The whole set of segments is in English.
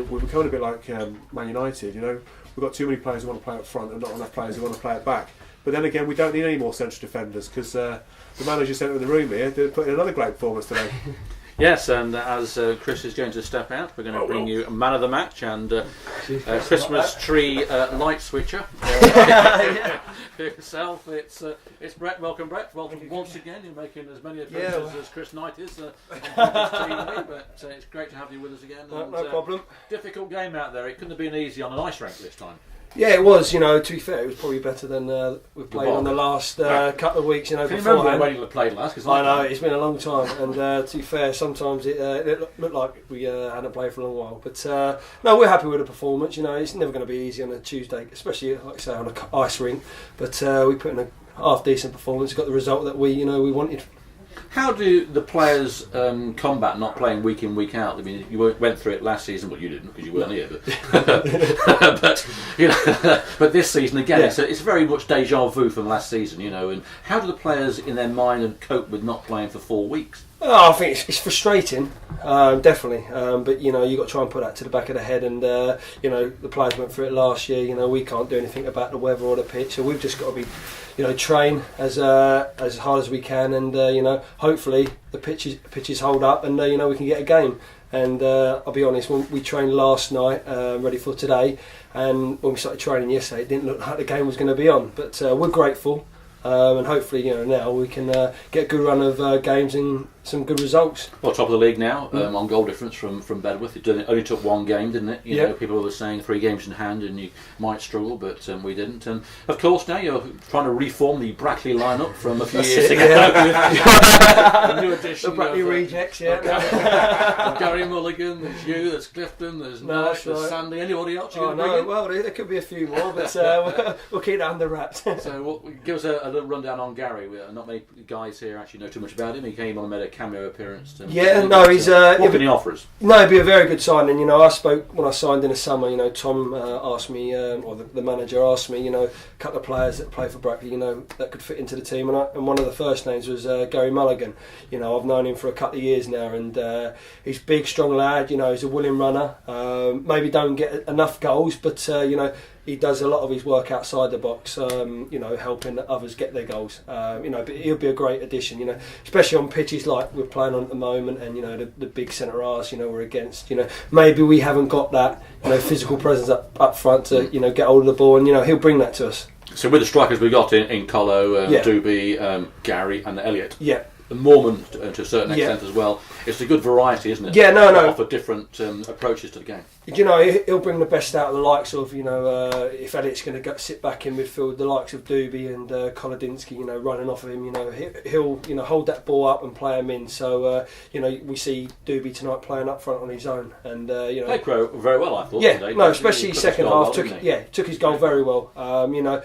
we're becoming a bit like Man United. You know, we've got too many players who want to play up front and not enough players who want to play it back. But then again, we don't need any more central defenders because the manager sent in the room here, they're putting another great performance today. Yes, and as Chris is going to step out, we're going to bring you a man of the match and Christmas tree light switcher. For yourself, it's Brett. Welcome, Brett. Welcome once again. You're making as many appearances as Chris Knight is on this TV, but it's great to have you with us again. No problem. Difficult game out there. It couldn't have been easy on an ice rink this time. Yeah, it was. You know, to be fair, it was probably better than we've played on the last couple of weeks. You know, Can you beforehand. remember when you played last? Cause I know it's been a long time, and to be fair, sometimes it looked like we hadn't played for a long while. But no, we're happy with the performance. You know, it's never going to be easy on a Tuesday, especially like I say on an ice rink. But we put in a half decent performance, got the result that we wanted. How do the players combat not playing week in, week out? I mean, you went through it last season. Well, you didn't because you weren't here. But you know, but this season again, it's very much deja vu from last season. You know, and how do the players in their mind cope with not playing for 4 weeks? Oh, I think it's frustrating, definitely. But you know, you got to try and put that to the back of the head. And you know, the players went through it last year. You know, we can't do anything about the weather or the pitch, so we've just got to be, you know, train as hard as we can, and you know, hopefully the pitches hold up, and you know, we can get a game. And I'll be honest, when we trained last night, ready for today, and when we started training yesterday, it didn't look like the game was going to be on. But we're grateful. And hopefully, you know, now we can get a good run of games and some good results. Well, top of the league now, on goal difference from Bedworth. It only took one game, didn't it? You know, people were saying 3 games in hand and you might struggle, but we didn't. And of course, now you're trying to reform the Brackley lineup from a few years ago. A new addition. The Brackley rejects, Gary Mulligan, there's you, there's Clifton, there's Nash, there's Sandy. Anybody else? Well, there could be a few more, but we'll keep that under wraps. So give us a little rundown on Gary. Not many guys here actually know too much about him. He came on and made a cameo appearance. He's what can he offer us? No, it'd be a very good signing. You know, I spoke when I signed in the summer. You know, Tom asked me, or the manager asked me, you know, a couple of players that play for Brackley, you know, that could fit into the team, and one of the first names was Gary Mulligan. You know, I've known him for a couple of years now, and he's a big, strong lad. You know, he's a willing runner. Maybe don't get enough goals, but you know, he does a lot of his work outside the box, you know, helping others get their goals. You know, but he'll be a great addition, you know, especially on pitches like we're playing on at the moment, and you know, the big centre halves, you know, we're against. You know, maybe we haven't got that, you know, physical presence up front to, you know, get hold of the ball, and you know, he'll bring that to us. So with the strikers we got in Colo, Doobie, Gary, and Elliott. Yeah. And Mormon to a certain extent as well. It's a good variety, isn't it? Yeah, no. Offer different approaches to the game. You know, he'll bring the best out of the likes of, you know, if Elliott's going to sit back in midfield, the likes of Doobie and Kolodinsky, you know, running off of him, you know, he'll, you know, hold that ball up and play him in. So, you know, we see Doobie tonight playing up frront on his own, and you know, played very well, I thought. Yeah, today. No, especially second half. Took his goal very well. You know,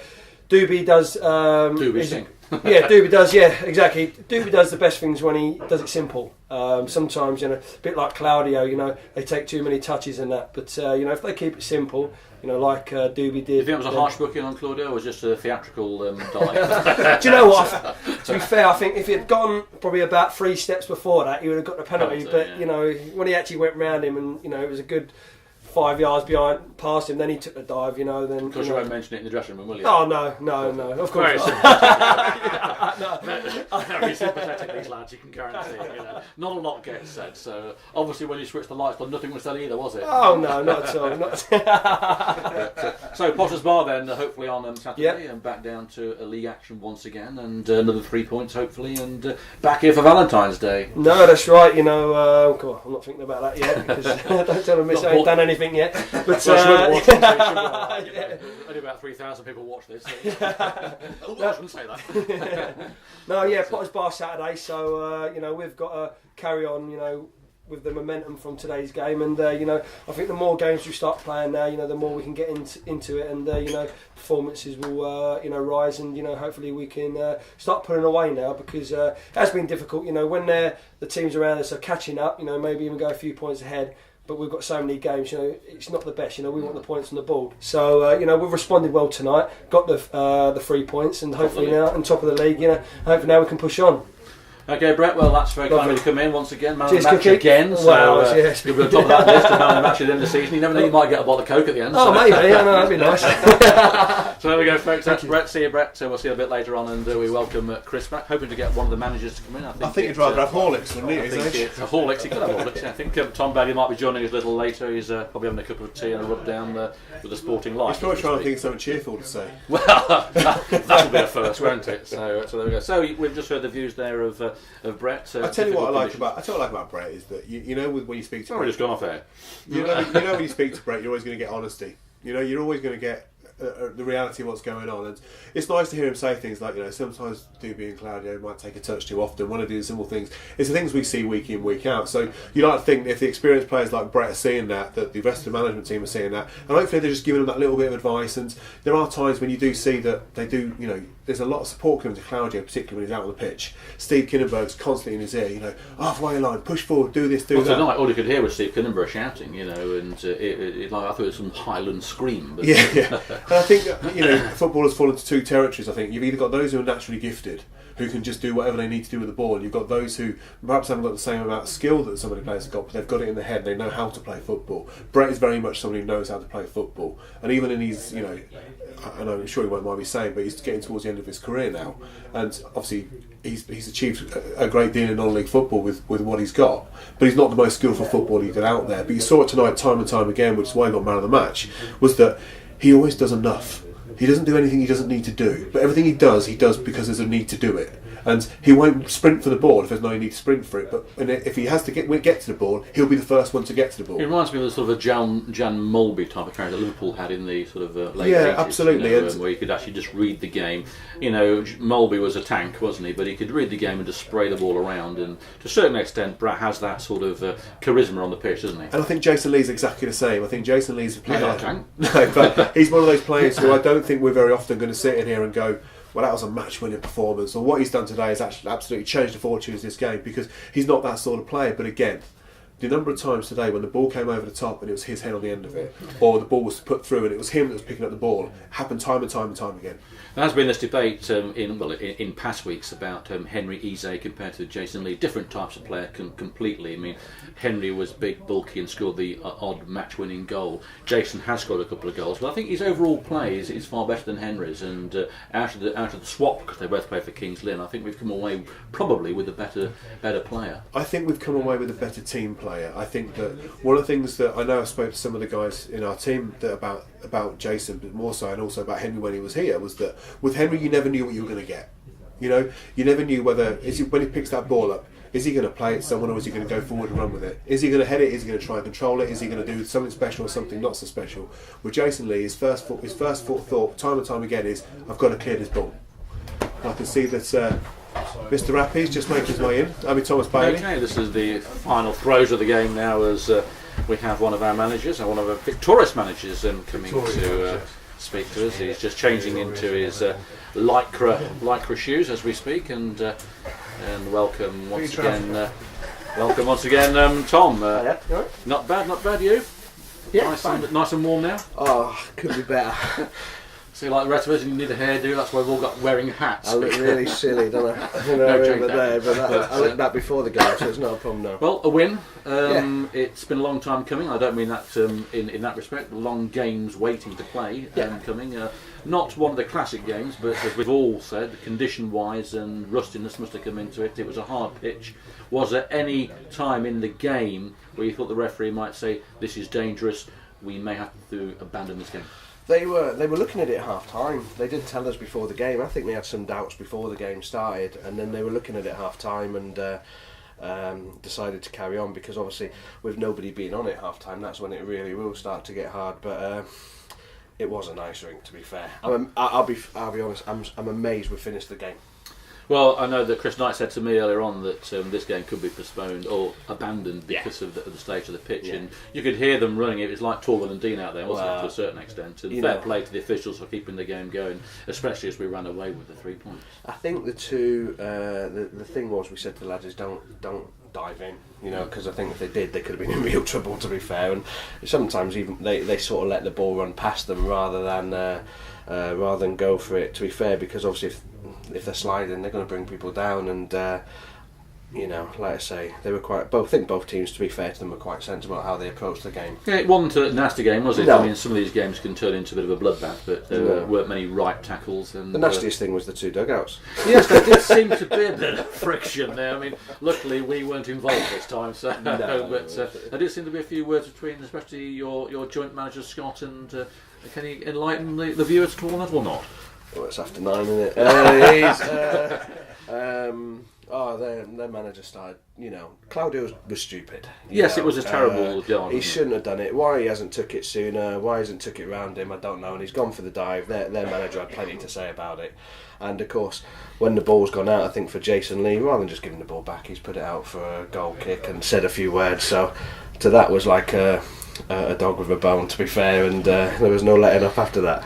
Doobie does. Doobie sing. Yeah, Doobie does. Yeah, exactly. Doobie does the best things when he does it simple. Sometimes, you know, a bit like Claudio, you know, they take too many touches and that. But you know, if they keep it simple, you know, like Doobie did. Do you think it was a harsh booking on Claudio, or was it just a theatrical dive? Do you know what? To be fair, I think if he had gone probably about 3 steps before that, he would have got the penalty. But you know, when he actually went round him, and you know, it was a good 5 yards past him, then he took the dive, you know. Then, of course, you won't mention it in the dressing room, will you? Oh, no, of course not. Very sympathetic, these lads, you can guarantee it, you know. Not a lot gets said, so obviously when you switched the lights on, nothing was said either, was it? Oh, no, not at all. So Potter's Bar then, hopefully on Saturday, and back down to a league action once again, and another 3 points hopefully, and back here for Valentine's Day. No, that's right, you know, I'm not thinking about that yet, because don't tell them I ain't done anything yet. But only about 3,000 people watch this. So. I shouldn't say that. No, yeah, Potter's Bar Saturday. So you know, we've got to carry on, you know, with the momentum from today's game, and you know, I think the more games we start playing now, you know, the more we can get into it, and you know, performances will you know, rise, and you know, hopefully we can start pulling away now, because it has been difficult, you know, when the teams around us are catching up, you know, maybe even go a few points ahead. But we've got so many games, you know, it's not the best. You know, we want the points on the board. So, you know, we've responded well tonight. Got the 3 points, and hopefully now on top of the league, you know, hopefully now we can push on. Okay, Brett, well, that's very kind of Lovely. you to come in once again. Man of Cheers, the match Cookie. again. So, Wow, yes. you'll be on top of that list of man of the match at the end of the season. You never know, you might get a bottle of Coke at the end. Oh, so. maybe. Yeah, no, that'd be nice. So there we go, folks. That's Brett. See you, Brett. We'll see you a bit later on, and we welcome Chris back. Hoping to get one of the managers to come in. I think you'd rather have Horlicks, wouldn't you? I think it's a Horlicks. He could have Horlicks. Yeah. I think Tom Bailey might be joining us a little later. He's probably having a cup of tea and a rub down with the Sporting Life. He's probably trying to think of something cheerful to say. Well, that'll be a first, won't it? So there we go. So we've just heard the views there of Brett. I tell you what I like about Brett is that you know when you speak to We're Brett, just gone off air. you know when you speak to Brett, you're always going to get honesty. You know, you're always going to get the reality of what's going on, and it's nice to hear him say things like, sometimes Doobie and Claudio might take a touch too often, want to do the simple things. It's the things we see week in, week out. So you like to think if the experienced players like Brett are seeing that the rest of the management team are seeing that, and hopefully they're just giving them that little bit of advice. And there are times when you do see that they do, there's a lot of support coming to Claudio, particularly when he's out on the pitch. Steve Kinnenberg's constantly in his ear, halfway line, push forward, do this, do that. Tonight all you could hear was Steve Kinnenberg shouting, and I thought it was some Highland scream. But Yeah. And I think footballers fall into two territories. I think you've either got those who are naturally gifted, who can just do whatever they need to do with the ball, and you've got those who perhaps haven't got the same amount of skill that some of the players have got, but they've got it in their head. They know how to play football. Brett is very much someone who knows how to play football, and even in his, and I'm sure he won't mind me saying, but he's getting towards the end of his career now, and obviously he's achieved a great deal in non-league football with what he's got, but he's not the most skillful footballer you get out there. But you saw it tonight time and time again, which is why he got man of the match, was that he always does enough. He doesn't do anything he doesn't need to do, but everything he does because there's a need to do it. And he won't sprint for the ball if there's no need to sprint for it. But if he has to get to the ball, he'll be the first one to get to the ball. It reminds me of the sort of a Jan Mulby type of character Liverpool had in the sort of late 80s. Yeah, absolutely. Where you could actually just read the game. Mulby was a tank, wasn't he? But he could read the game and just spray the ball around. And to a certain extent, Brett has that sort of charisma on the pitch, doesn't he? And I think Jason Lee's exactly the same. I think Jason Lee's a player. He's not a tank. No, but he's one of those players who I don't think we're very often going to sit in here and go, well, that was a match-winning performance, or what he's done today has actually absolutely changed the fortunes of this game, because he's not that sort of player. But again, the number of times today when the ball came over the top and it was his head on the end of it, or the ball was put through and it was him that was picking up the ball, happened time and time and time again. There has been this debate in past weeks about Henry Eze compared to Jason Lee. Different types of player completely. I mean, Henry was big, bulky, and scored the odd match-winning goal. Jason has scored a couple of goals, but I think his overall play is far better than Henry's. And out of the swap, because they both play for Kings Lynn, I think we've come away probably with a better player. I think we've come away with a better team player. I think that one of the things that I know I spoke to some of the guys in our team about Jason, but more so, and also about Henry when he was here, was that with Henry you never knew what you were going to get. You never knew whether when he picks that ball up, is he going to play it someone, or is he going to go forward and run with it? Is he going to head it? Is he going to try and control it? Is he going to do something special or something not so special? With Jason Lee, his first thought time and time again is, I've got to clear this ball. And I can see that Mr. Rappy's just making his way in. Thomas Bailey. Okay, this is the final throes of the game now, as we have one of our managers, one of our victorious managers, coming to speak to us. He's just changing into his lycra shoes as we speak, and welcome once again. Welcome once again, Tom. Yeah, right. Not bad. You? Yeah, nice and warm now. Oh, could be better. See, like the rest of us, you need a hairdo. That's why we've all got wearing hats. I look really silly, don't I? I looked that before the game, so it's not a problem now. Well, a win. It's been a long time coming. I don't mean that in that respect. Long games waiting to play coming. Not one of the classic games, but as we've all said, condition-wise and rustiness must have come into it. It was a hard pitch. Was there any time in the game where you thought the referee might say, "This is dangerous, we may have to abandon this game"? They were looking at it at half time. They did tell us before the game. I think they had some doubts before the game started, and then they were looking at it at half time and decided to carry on, because obviously with nobody being on it half time, that's when it really will start to get hard. But it was a nice ring, to be fair. I'll be honest. I'm amazed we finished the game. Well, I know that Chris Knight said to me earlier on that this game could be postponed or abandoned because of the state of the pitch, and you could hear them running. It was like Torval and Dean out there, wasn't it, to a certain extent? And fair play to the officials for keeping the game going, especially as we ran away with the 3 points. I think the thing was, we said to the lads, is don't dive in, because I think if they did, they could have been in real trouble, to be fair. And sometimes even they sort of let the ball run past them rather than go for it, to be fair, because obviously if they're sliding, they're going to bring people down, and you know, like I say, they were quite. I think both teams, to be fair to them, were quite sensible about how they approached the game. Yeah, it wasn't a nasty game, was it? No. I mean, some of these games can turn into a bit of a bloodbath, but there weren't many right tackles. And The nastiest thing was the two dugouts. yes, there did seem to be a bit of friction there. I mean, luckily we weren't involved this time, so No. but there did seem to be a few words between, especially your joint manager Scott and. Can you enlighten the viewers at all on that or not? Well, it's after 9, isn't it? Their manager started, you know, Claudio was stupid. Yes, it was a terrible goal. He shouldn't have done it. Why he hasn't took it sooner, why he hasn't took it round him, I don't know. And he's gone for the dive. Their manager had plenty to say about it. And of course, when the ball's gone out, I think for Jason Lee, rather than just giving the ball back, he's put it out for a goal kick and said a few words. So to that was like a dog with a bone, to be fair, and there was no letting up after that.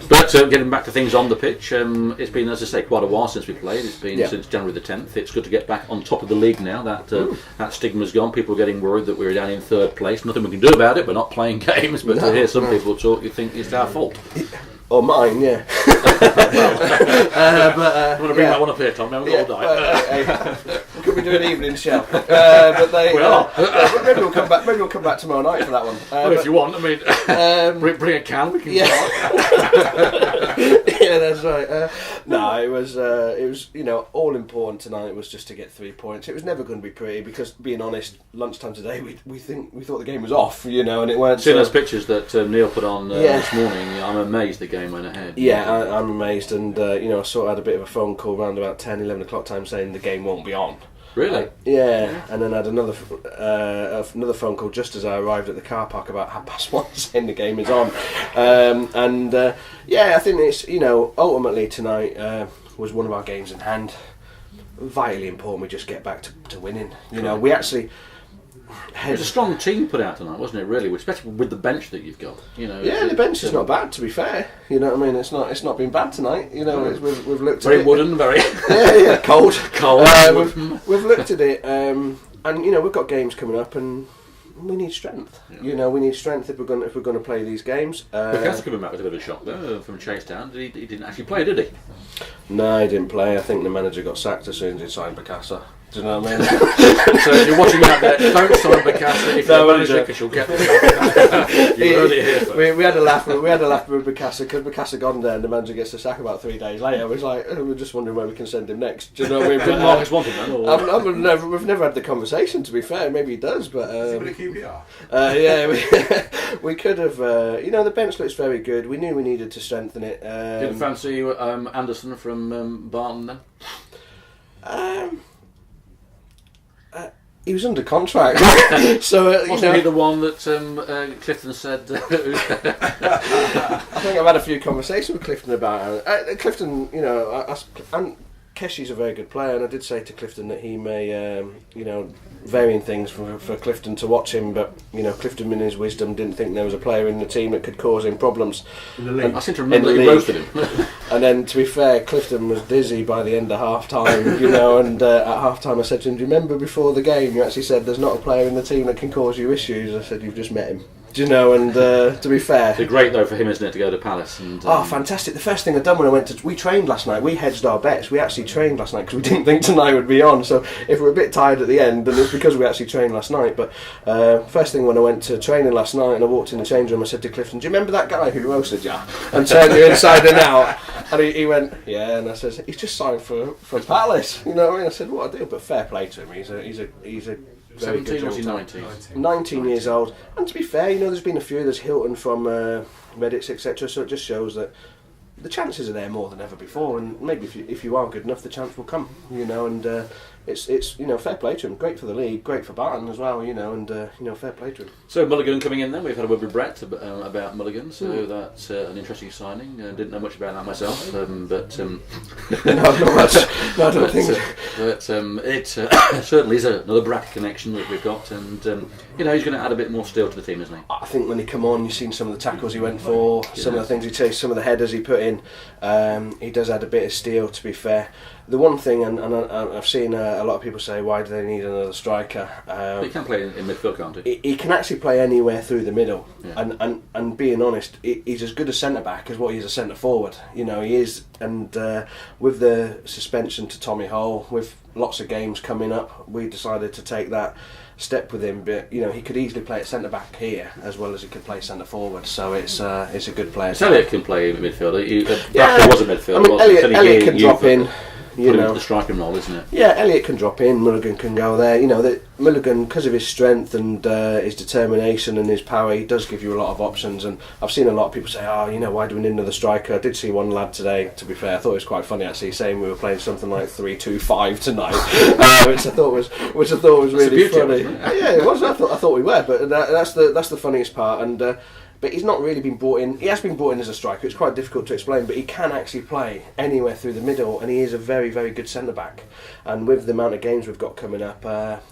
But getting back to things on the pitch, it's been, as I say, quite a while since we played. It's been since January the 10th. It's good to get back on top of the league now. That stigma's gone. People are getting worried that we're down in 3rd place. Nothing we can do about it. We're not playing games, but to hear some people talk, you think it's our fault. Or mine, yeah. You want to bring that one up here, Tom? We haven't got all night. Could we do an evening show? But they, We are. maybe we'll come back. Maybe we'll come back tomorrow night for that one. Well, if you want, I mean, bring a can. We can. Yeah, that's right. No, it was you know, all important tonight was just to get 3 points. It was never going to be pretty because, being honest, lunchtime today we thought the game was off, you know, and it weren't. Seeing those pictures that Neil put on this morning, I'm amazed the game went ahead. Yeah, I'm amazed, and you know, I sort of had a bit of a phone call around about 10, 11 o'clock time saying the game won't be on. Really? Yeah, and then I had another phone call just as I arrived at the car park about 1:30 saying the game is on. Yeah, I think it's, you know, ultimately tonight was one of our games in hand. Vitally important we just get back to winning. You know, we actually... It was a strong team put out tonight, wasn't it? Really, especially with the bench that you've got. You know, yeah, the bench is not bad, to be fair. You know what I mean? It's not been bad tonight. You know, we've looked very at it. wooden, very yeah, cold. We've looked at it, and you know, we've got games coming up, and we need strength. Yeah. You know, we need strength if we're going to play these games. Picasso coming back was a bit of a shock though from Chasetown. He didn't actually play, did he? No, he didn't play. I think the manager got sacked as soon as he signed Picasso. Do you know what I mean? So if you're watching out there, don't sign Picasso if you're a manager, because you'll get the job. You heard it here first. We had a laugh. We had a laugh with Picasso because Picasso gone there and the manager gets the sack about 3 days later. It was like, we're just wondering where we can send him next. Do you know what I mean? Didn't Marcus want him then? We've never had the conversation, to be fair. Maybe he does, but Is he with a QPR? yeah, we could have. You know, the bench looks very good. We knew we needed to strengthen it. Didn't fancy Anderson from Barton then? He was under contract, so wasn't he the one that Clifton said? I think I've had a few conversations with Clifton about it. Clifton, you know, and Keshi's a very good player, and I did say to Clifton that he may, you know, varying things for Clifton to watch him, but you know, Clifton in his wisdom didn't think there was a player in the team that could cause him problems. In the league. I seem to remember that he roasted him. And then, to be fair, Clifton was dizzy by the end of half time, you know, and at half time I said to him, do you remember before the game you actually said there's not a player in the team that can cause you issues? I said, you've just met him. Do you know, and to be fair... It's great though for him, isn't it, to go to Palace? And, fantastic. The first thing I'd done when I went to... We trained last night, we hedged our bets. We actually trained last night because we didn't think tonight would be on, so if we're a bit tired at the end, then it's because we actually trained last night. But first thing when I went to training last night and I walked in the change room, I said to Clifton, do you remember that guy who roasted you and turned you inside and out? And he went, yeah, and I said, he's just signed for Palace. You know what I mean? I said, what a deal, but fair play to him. He's a 17 or 19? 19 years old. And to be fair, you know, there's been a few. There's Hilton from Redditch, etc. So it just shows that the chances are there more than ever before. And maybe if you are good enough, the chance will come. You know, and it's you know, fair play to him. Great for the league, great for Barton as well. You know, and you know, fair play to him. So Mulligan coming in then. We've had a word with Brett about Mulligan. So that's an interesting signing. Didn't know much about that myself, but no, not much. No, I don't think. But it certainly is another bracket connection that we've got, and you know, he's going to add a bit more steel to the team, isn't he? I think when he come on, you've seen some of the tackles he went for, some of the things he chased, some of the headers he put in. He does add a bit of steel, to be fair. The one thing, and I've seen a a lot of people say, why do they need another striker? He can play in midfield, can't he? He can actually play anywhere through the middle, Yeah. and being honest, he's as good a centre back as what he is a centre forward. You know, he is. And with the suspension to Tommy Hole, with lots of games coming up, we decided to take that step with him. But you know, he could easily play at centre back here as well as he could play centre forward. So it's a good player. Elliot can play in midfield. Yeah, was a midfield. I mean, Elliot can drop in. You know, the striking role, isn't it? Yeah, Elliot can drop in. Mulligan can go there. You know, Mulligan, because of his strength and his determination and his power, he does give you a lot of options. And I've seen a lot of people say, "Oh, you know, why do we need another striker?" I did see one lad today. To be fair, I thought it was quite funny actually, saying we were playing something like 3-2-5 tonight, which I thought was really funny. Yeah, it was. I thought we were, but that's the funniest part. And but he's not really been brought in. He has been brought in as a striker. It's quite difficult to explain, but he can actually play anywhere through the middle, and he is a very, very good centre back. And with the amount of games we've got coming up,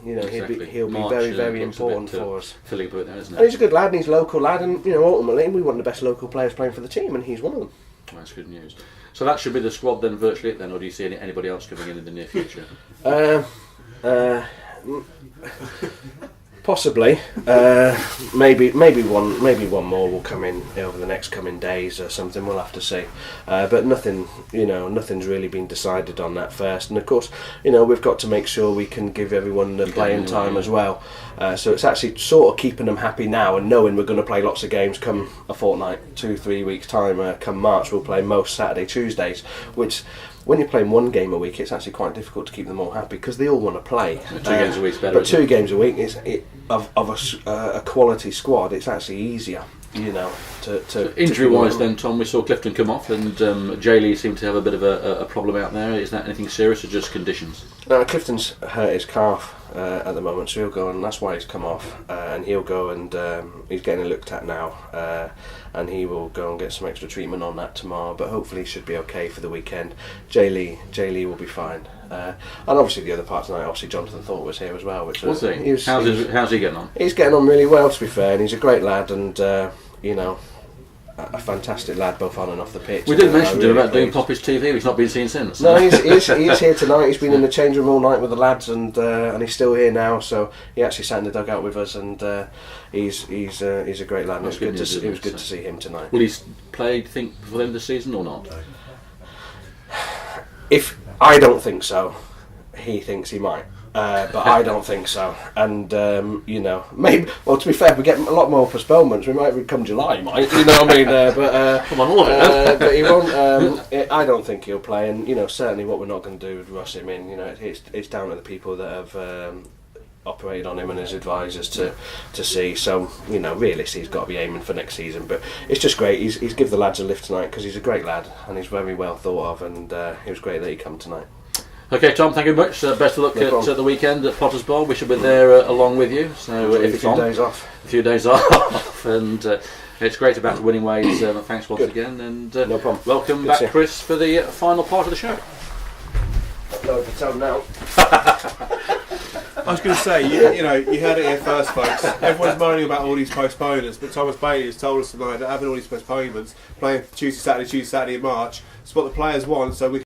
you know, Exactly. he'll March, be very, very important for us. Filling a bit there, isn't it? And he's a good lad, and he's a local lad, and you know, ultimately we want the best local players playing for the team, and he's one of them. Well, that's good news. So that should be the squad then, virtually, then, or do you see anybody else coming in the near future? Possibly, maybe one more will come in over the next coming days or something. We'll have to see, but nothing's really been decided on that first. And of course, you know, we've got to make sure we can give everyone the playing time as well. So it's actually sort of keeping them happy now and knowing we're going to play lots of games come a fortnight, 2-3 weeks time. Come March, we'll play most Saturday, Tuesdays, which. When you're playing one game a week, it's actually quite difficult to keep them all happy because they all want to play. 2 games a week's better. But 2 games a week of a quality squad. It's actually easier, you know. So injury-wise, then, Tom, we saw Clifton come off, and Jay Lee seemed to have a bit of a problem out there. Is that anything serious or just conditions? No, Clifton's hurt his calf at the moment, so he'll go, and that's why he's come off. And he'll go and he's getting looked at now. And he will go and get some extra treatment on that tomorrow, but hopefully he should be okay for the weekend. Jay Lee will be fine. And obviously the other part tonight, obviously Jonathan Thorpe was here as well. Which was he? How's he getting on? He's getting on really well, to be fair, and he's a great lad, and you know, a fantastic lad both on and off the pitch. We did mention to him about doing Poppy's TV. He's not been seen since. No, he's here tonight. He's been in the change room all night with the lads, and he's still here now. So he actually sat in the dugout with us, and he's a great lad. It was good to see him tonight. Will he play, do you think, for the end of the season or not? If I don't think so, he thinks he might. But I don't think so, and you know, maybe. Well, to be fair, we get a lot more postponements. We might come July, might, you know what I mean? But come on, all of it. But he won't. I don't think he'll play, and you know, certainly what we're not going to do is rush him in. You know, it's down to the people that have operated on him and his advisors to see. So you know, realistically, he's got to be aiming for next season. But it's just great. He's given the lads a lift tonight because he's a great lad and he's very well thought of, and it was great that he come tonight. Okay, Tom, thank you very much. Best of luck at the weekend at Potter's Bar. We should be there along with you. So if it's on, days off. A few days off, and it's great about winning ways. Thanks once again, and no problem. Welcome back, Chris, for the final part of the show. No, to tell now. I was going to say, you know, you heard it here first, folks. Everyone's moaning about all these postponements, but Thomas Bailey has told us tonight that having all these postponements, playing Tuesday, Saturday in March, is what the players want. So we